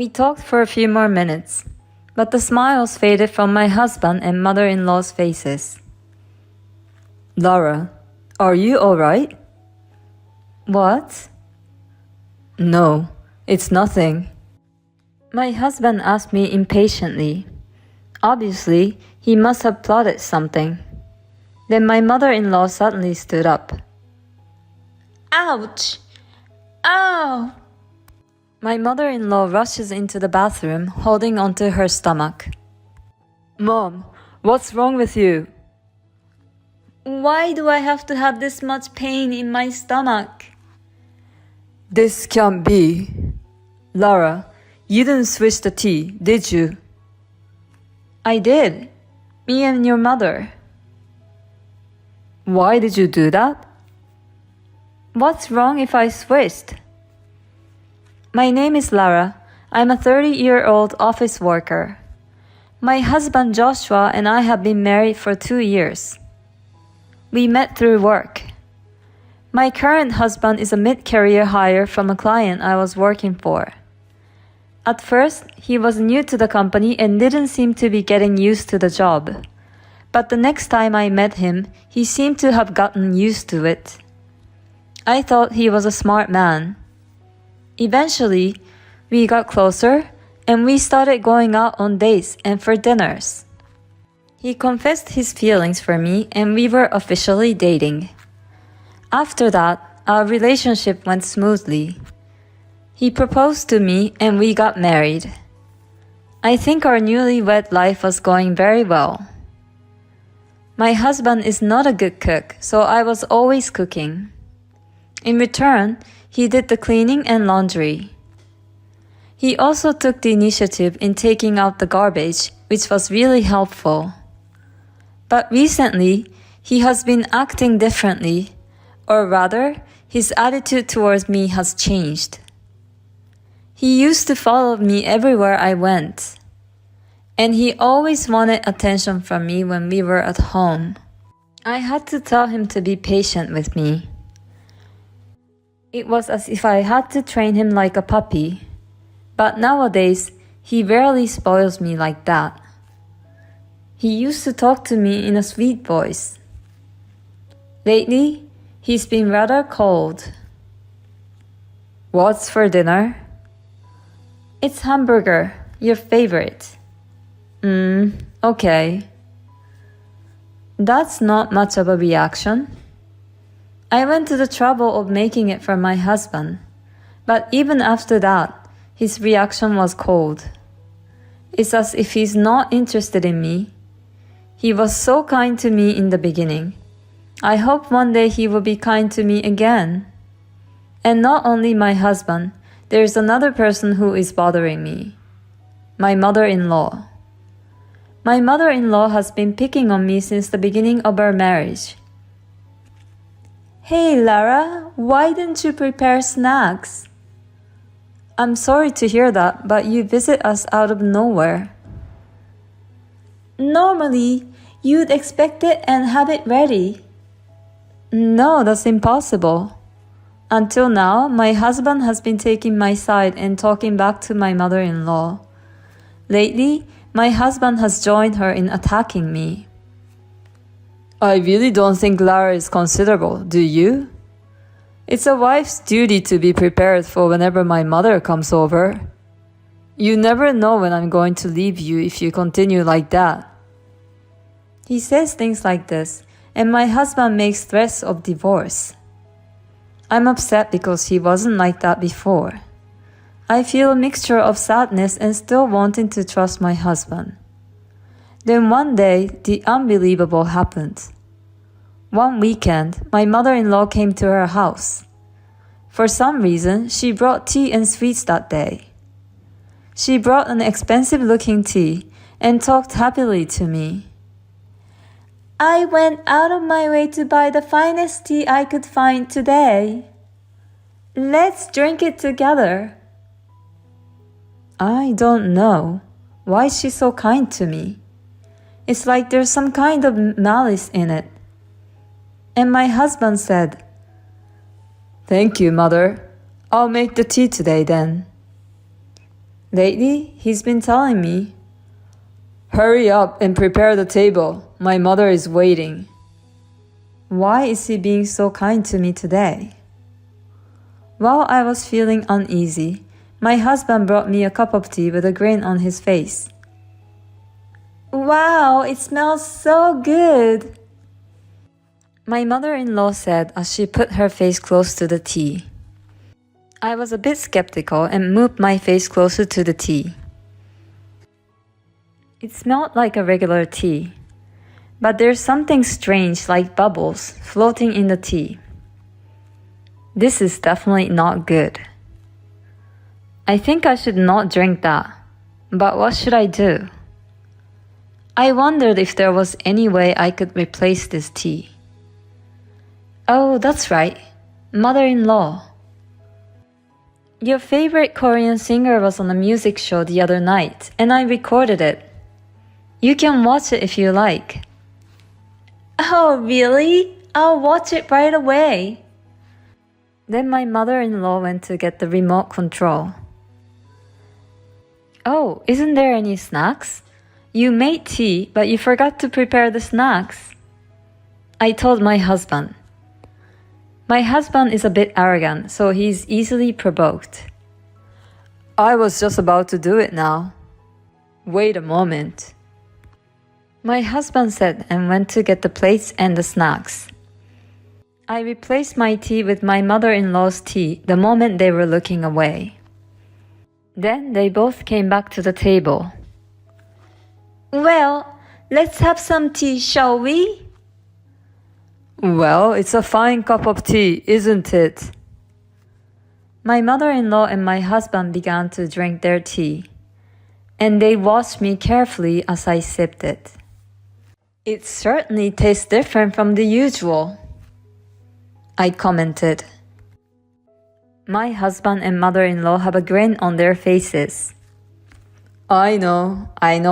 We talked for a few more minutes, but the smiles faded from my husband and mother-in-law's faces. Lara, are you alright? What? No, it's nothing. My husband asked me impatiently. Obviously, he must have plotted something. Then my mother-in-law suddenly stood up. Ouch! Ow! My mother-in-law rushes into the bathroom, holding onto her stomach. Mom, what's wrong with you? Why do I have to have this much pain in my stomach? This can't be. Lara, you didn't switch the tea, did you? I did. Me and your mother. Why did you do that? What's wrong if I switched? My name is Lara. I'm a 30-year-old office worker. My husband Joshua and I have been married for 2 years. We met through work. My current husband is a mid-career hire from a client I was working for. At first, he was new to the company and didn't seem to be getting used to the job. But the next time I met him, he seemed to have gotten used to it. I thought he was a smart man. Eventually, we got closer and we started going out on dates and for dinners. He confessed his feelings for me and we were officially dating. After that, our relationship went smoothly. He proposed to me and we got married. I think our newlywed life was going very well. My husband is not a good cook, so I was always cooking. In return, he did the cleaning and laundry. He also took the initiative in taking out the garbage, which was really helpful. But recently, he has been acting differently, or rather, his attitude towards me has changed. He used to follow me everywhere I went, and he always wanted attention from me when we were at home. I had to tell him to be patient with me. It was as if I had to train him like a puppy, but nowadays, he rarely spoils me like that. He used to talk to me in a sweet voice. Lately, he's been rather cold. What's for dinner? It's hamburger, your favorite. Okay. That's not much of a reaction. I went to the trouble of making it for my husband, but even after that, his reaction was cold. It's as if he's not interested in me. He was so kind to me in the beginning. I hope one day he will be kind to me again. And not only my husband, there's another person who is bothering me. My mother-in-law. My mother-in-law has been picking on me since the beginning of our marriage. Hey Lara, why didn't you prepare snacks? I'm sorry to hear that, but you visit us out of nowhere. Normally, you'd expect it and have it ready. No, that's impossible. Until now, my husband has been taking my side and talking back to my mother-in-law. Lately, my husband has joined her in attacking me. I really don't think Lara is considerable, do you? It's a wife's duty to be prepared for whenever my mother comes over. You never know when I'm going to leave you if you continue like that. He says things like this, and my husband makes threats of divorce. I'm upset because he wasn't like that before. I feel a mixture of sadness and still wanting to trust my husband. Then one day, the unbelievable happened. One weekend, my mother-in-law came to her house. For some reason, she brought tea and sweets that day. She brought an expensive-looking tea and talked happily to me. I went out of my way to buy the finest tea I could find today. Let's drink it together. I don't know. Why is she so kind to me? It's like there's some kind of malice in it. And my husband said, Thank you, Mother. I'll make the tea today then. Lately, he's been telling me, "Hurry up and prepare the table. My mother is waiting." Why is he being so kind to me today? While I was feeling uneasy, my husband brought me a cup of tea with a grin on his face. Wow, it smells so good! My mother-in-law said as she put her face close to the tea. I was a bit skeptical and moved my face closer to the tea. It smelled like a regular tea, but there's something strange like bubbles floating in the tea. This is definitely not good. I think I should not drink that, but what should I do? I wondered if there was any way I could replace this tea. Oh, that's right, mother-in-law. Your favorite Korean singer was on a music show the other night, and I recorded it. You can watch it if you like. Oh, really? I'll watch it right away. Then my mother-in-law went to get the remote control. Oh, isn't there any snacks? You made tea, but you forgot to prepare the snacks. I told my husband. My husband is a bit arrogant, so he's easily provoked. I was just about to do it now. Wait a moment. My husband said and went to get the plates and the snacks. I replaced my tea with my mother-in-law's tea the moment they were looking away. Then they both came back to the table. Well, let's have some tea, shall we? Well, it's a fine cup of tea, isn't it? My mother-in-law and my husband began to drink their tea, and they watched me carefully as I sipped it. It certainly tastes different from the usual, I commented. My husband and mother-in-law have a grin on their faces. I know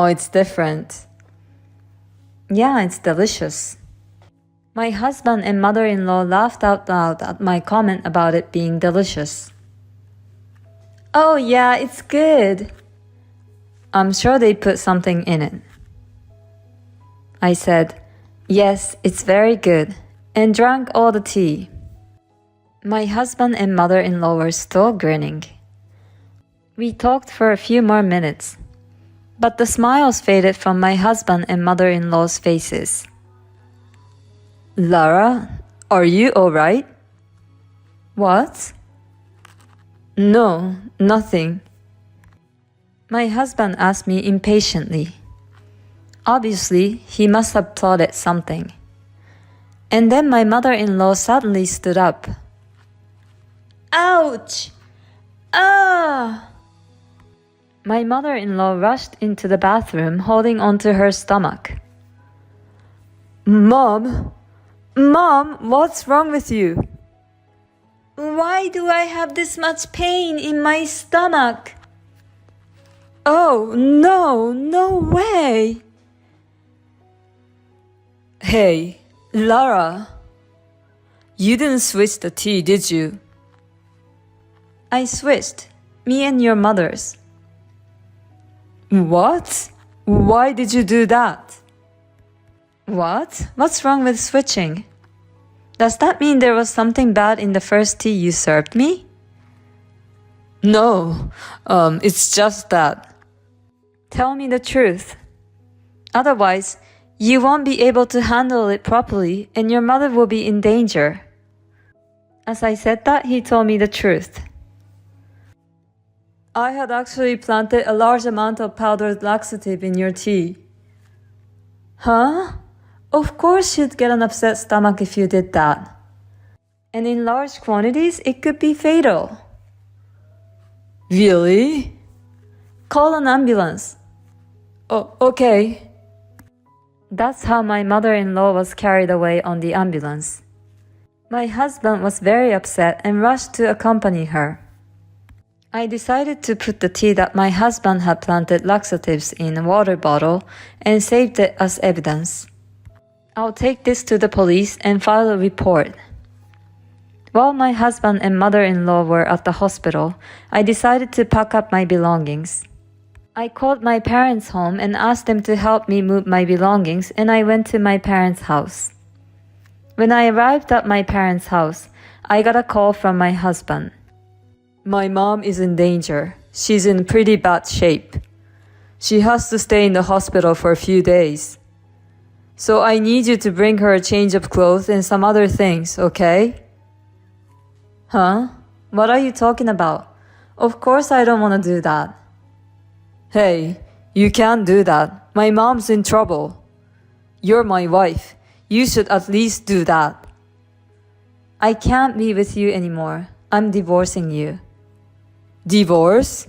it's different. Yeah, it's delicious. My husband and mother-in-law laughed out loud at my comment about it being delicious. Oh yeah, it's good. I'm sure they put something in it. I said, yes, it's very good, and drank all the tea. My husband and mother-in-law were still grinning. We talked for a few more minutes, but the smiles faded from my husband and mother-in-law's faces. Lara, are you alright? What? No, nothing. My husband asked me impatiently. Obviously, he must have plotted something. And then my mother-in-law suddenly stood up. Ouch! Ah! My mother-in-law rushed into the bathroom holding onto her stomach. Mom, what's wrong with you? Why do I have this much pain in my stomach? Oh, no way! Hey, Lara, you didn't switch the tea, did you? I switched. Me and your mother's. What? Why did you do that? What? What's wrong with switching? Does that mean there was something bad in the first tea you served me? No, it's just that. Tell me the truth. Otherwise, you won't be able to handle it properly and your mother will be in danger. As I said that, he told me the truth. I had actually planted a large amount of powdered laxative in your tea. Huh? Of course you'd get an upset stomach if you did that. And in large quantities, it could be fatal. Really? Call an ambulance. Oh, okay. That's how my mother-in-law was carried away on the ambulance. My husband was very upset and rushed to accompany her. I decided to put the tea that my husband had planted laxatives in a water bottle and saved it as evidence. I'll take this to the police and file a report. While my husband and mother-in-law were at the hospital, I decided to pack up my belongings. I called my parents' home and asked them to help me move my belongings, and I went to my parents' house. When I arrived at my parents' house, I got a call from my husband. My mom is in danger. She's in pretty bad shape. She has to stay in the hospital for a few days. So I need you to bring her a change of clothes and some other things, okay? Huh? What are you talking about? Of course I don't want to do that. Hey, you can't do that. My mom's in trouble. You're my wife. You should at least do that. I can't be with you anymore. I'm divorcing you. Divorce?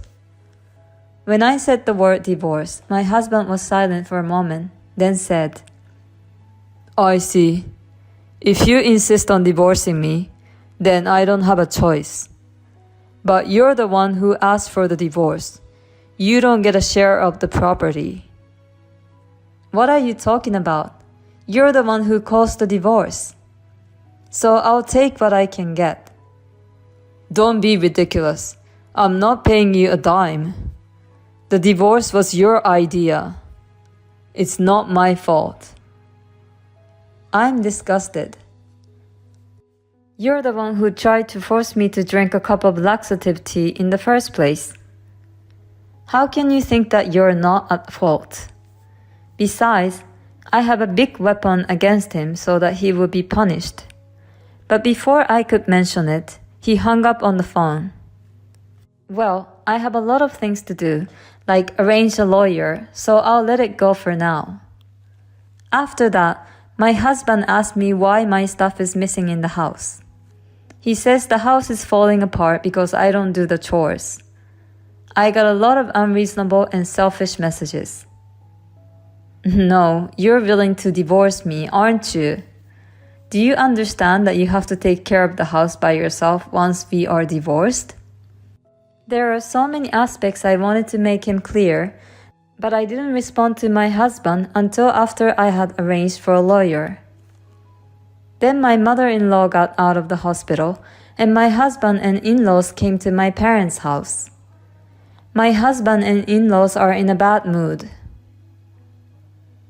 When I said the word divorce, my husband was silent for a moment, then said, I see. If you insist on divorcing me, then I don't have a choice. But you're the one who asked for the divorce. You don't get a share of the property. What are you talking about? You're the one who caused the divorce. So I'll take what I can get. Don't be ridiculous. I'm not paying you a dime. The divorce was your idea. It's not my fault. I'm disgusted. You're the one who tried to force me to drink a cup of laxative tea in the first place. How can you think that you're not at fault? Besides, I have a big weapon against him so that he will be punished. But before I could mention it, he hung up on the phone. Well, I have a lot of things to do, like arrange a lawyer, so I'll let it go for now. After that, my husband asked me why my stuff is missing in the house. He says the house is falling apart because I don't do the chores. I got a lot of unreasonable and selfish messages. No, you're willing to divorce me, aren't you? Do you understand that you have to take care of the house by yourself once we are divorced? There are so many aspects I wanted to make him clear, but I didn't respond to my husband until after I had arranged for a lawyer. Then my mother-in-law got out of the hospital, and my husband and in-laws came to my parents' house. My husband and in-laws are in a bad mood.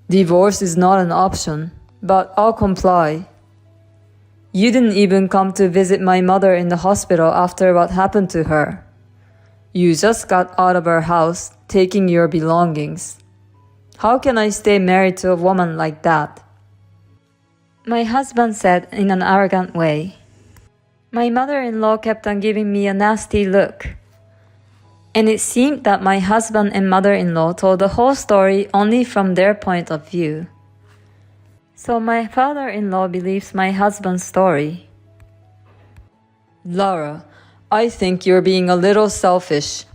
Divorce is not an option, but I'll comply. You didn't even come to visit my mother in the hospital after what happened to her. You just got out of her house, taking your belongings. How can I stay married to a woman like that? My husband said in an arrogant way. My mother-in-law kept on giving me a nasty look. And it seemed that my husband and mother-in-law told the whole story only from their point of view. So my father-in-law believes my husband's story. Lara, I think you're being a little selfish.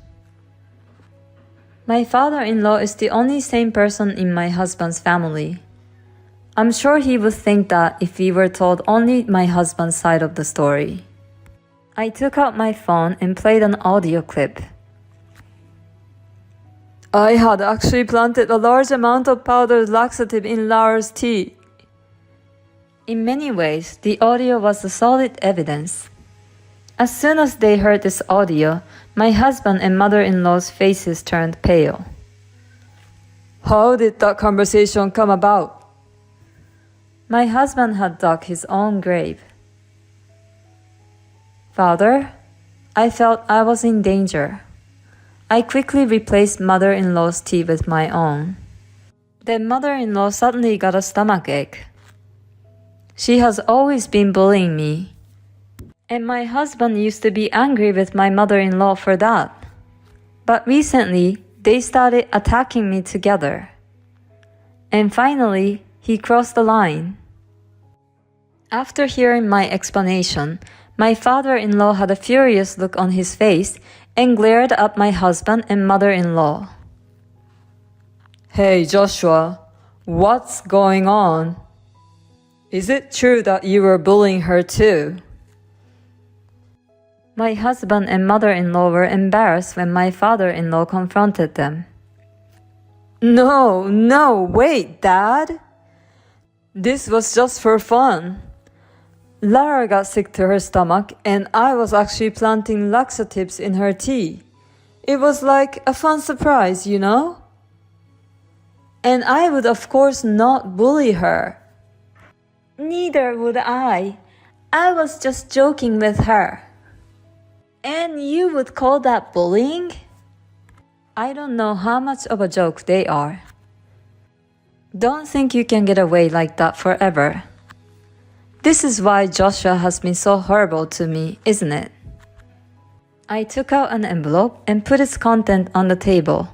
My father-in-law is the only sane person in my husband's family. I'm sure he would think that if we were told only my husband's side of the story. I took out my phone and played an audio clip. I had actually planted a large amount of powdered laxative in Lara's tea. In many ways, the audio was the solid evidence. As soon as they heard this audio, my husband and mother-in-law's faces turned pale. How did that conversation come about? My husband had dug his own grave. Father, I felt I was in danger. I quickly replaced mother-in-law's tea with my own. Then mother-in-law suddenly got a stomachache. She has always been bullying me. And my husband used to be angry with my mother-in-law for that. But recently, they started attacking me together. And finally, he crossed the line. After hearing my explanation, my father-in-law had a furious look on his face and glared at my husband and mother-in-law. Hey Joshua, what's going on? Is it true that you were bullying her too? My husband and mother-in-law were embarrassed when my father-in-law confronted them. No, wait, Dad. This was just for fun. Lara got sick to her stomach and I was actually planting laxatives in her tea. It was like a fun surprise, you know? And I would of course not bully her. Neither would I. I was just joking with her. And you would call that bullying? I don't know how much of a joke they are. Don't think you can get away like that forever. This is why Joshua has been so horrible to me, isn't it? I took out an envelope and put its content on the table.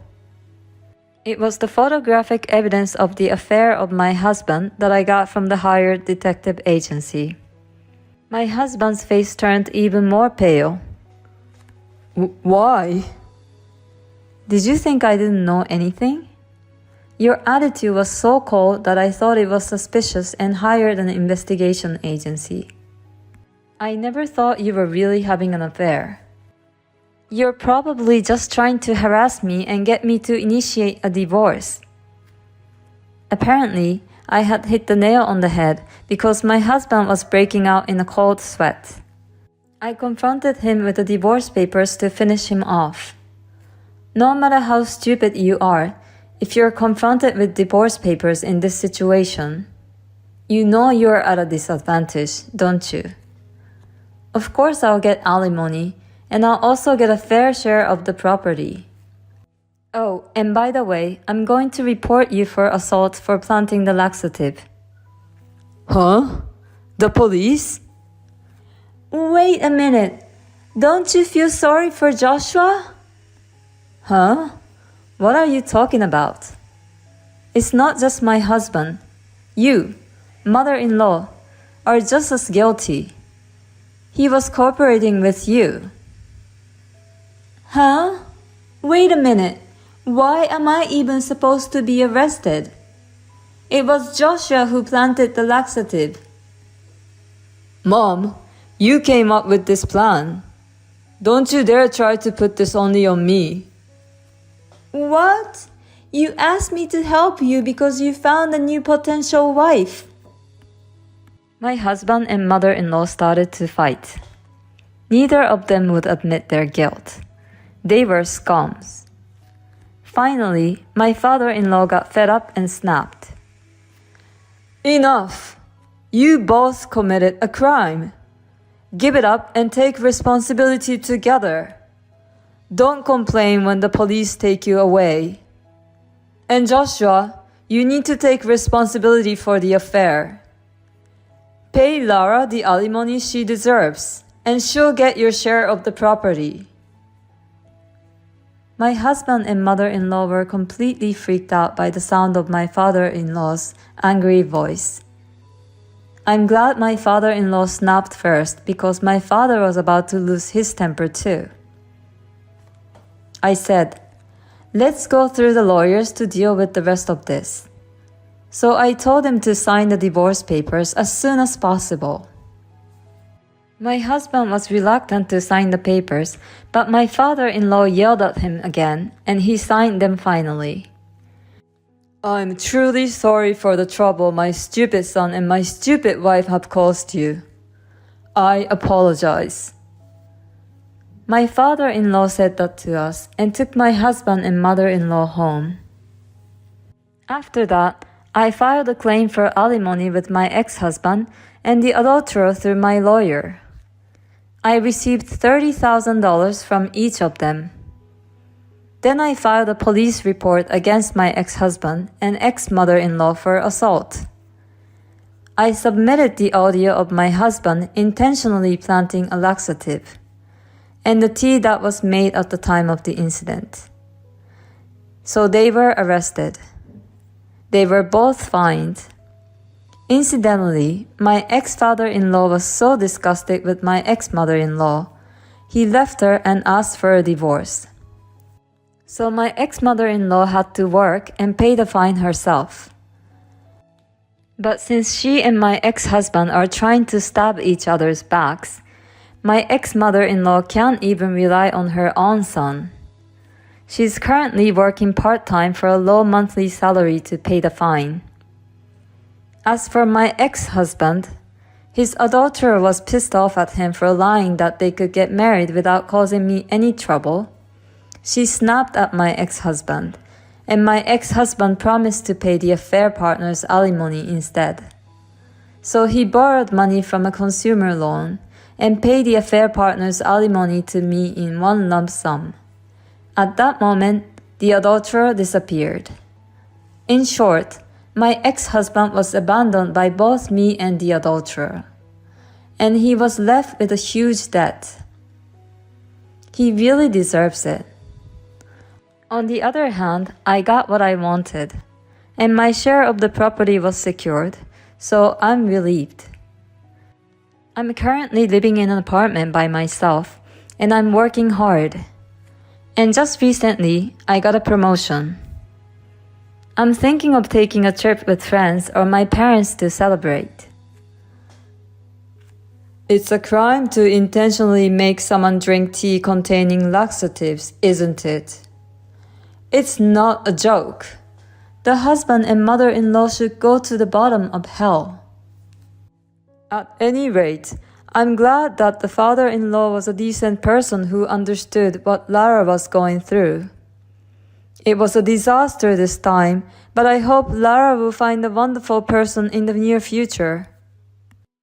It was the photographic evidence of the affair of my husband that I got from the hired detective agency. My husband's face turned even more pale. Why? Did you think I didn't know anything? Your attitude was so cold that I thought it was suspicious and hired an investigation agency. I never thought you were really having an affair. You're probably just trying to harass me and get me to initiate a divorce. Apparently, I had hit the nail on the head because my husband was breaking out in a cold sweat. I confronted him with the divorce papers to finish him off. No matter how stupid you are, if you're confronted with divorce papers in this situation, you know you're at a disadvantage, don't you? Of course I'll get alimony, and I'll also get a fair share of the property. Oh, and by the way, I'm going to report you for assault for planting the laxative. Huh? The police? Wait a minute. Don't you feel sorry for Joshua? Huh? What are you talking about? It's not just my husband. You, mother-in-law, are just as guilty. He was cooperating with you. Huh? Wait a minute. Why am I even supposed to be arrested? It was Joshua who planted the laxative. Mom, you came up with this plan. Don't you dare try to put this only on me. What? You asked me to help you because you found a new potential wife. My husband and mother-in-law started to fight. Neither of them would admit their guilt. They were scums. Finally, my father-in-law got fed up and snapped. Enough! You both committed a crime. Give it up and take responsibility together. Don't complain when the police take you away. And Joshua, you need to take responsibility for the affair. Pay Lara the alimony she deserves, and she'll get your share of the property. My husband and mother-in-law were completely freaked out by the sound of my father-in-law's angry voice. I'm glad my father-in-law snapped first because my father was about to lose his temper too. I said, let's go through the lawyers to deal with the rest of this. So I told him to sign the divorce papers as soon as possible. My husband was reluctant to sign the papers, but my father-in-law yelled at him again, and he signed them finally. I'm truly sorry for the trouble my stupid son and my stupid wife have caused you. I apologize. My father-in-law said that to us and took my husband and mother-in-law home. After that, I filed a claim for alimony with my ex-husband and the adulterer through my lawyer. I received $30,000 from each of them. Then I filed a police report against my ex-husband and ex-mother-in-law for assault. I submitted the audio of my husband intentionally planting a laxative, and the tea that was made at the time of the incident. So they were arrested. They were both fined. Incidentally, my ex-father-in-law was so disgusted with my ex-mother-in-law, he left her and asked for a divorce. So my ex-mother-in-law had to work and pay the fine herself. But since she and my ex-husband are trying to stab each other's backs, my ex-mother-in-law can't even rely on her own son. She's currently working part-time for a low monthly salary to pay the fine. As for my ex-husband, his adulterer was pissed off at him for lying that they could get married without causing me any trouble. She snapped at my ex-husband, and my ex-husband promised to pay the affair partner's alimony instead. So he borrowed money from a consumer loan and paid the affair partner's alimony to me in one lump sum. At that moment, the adulterer disappeared. In short, my ex-husband was abandoned by both me and the adulterer, and he was left with a huge debt. He really deserves it. On the other hand, I got what I wanted, and my share of the property was secured, so I'm relieved. I'm currently living in an apartment by myself, and I'm working hard. And just recently, I got a promotion. I'm thinking of taking a trip with friends or my parents to celebrate. It's a crime to intentionally make someone drink tea containing laxatives, isn't it? It's not a joke. The husband and mother-in-law should go to the bottom of hell. At any rate, I'm glad that the father-in-law was a decent person who understood what Lara was going through. It was a disaster this time, but I hope Lara will find a wonderful person in the near future.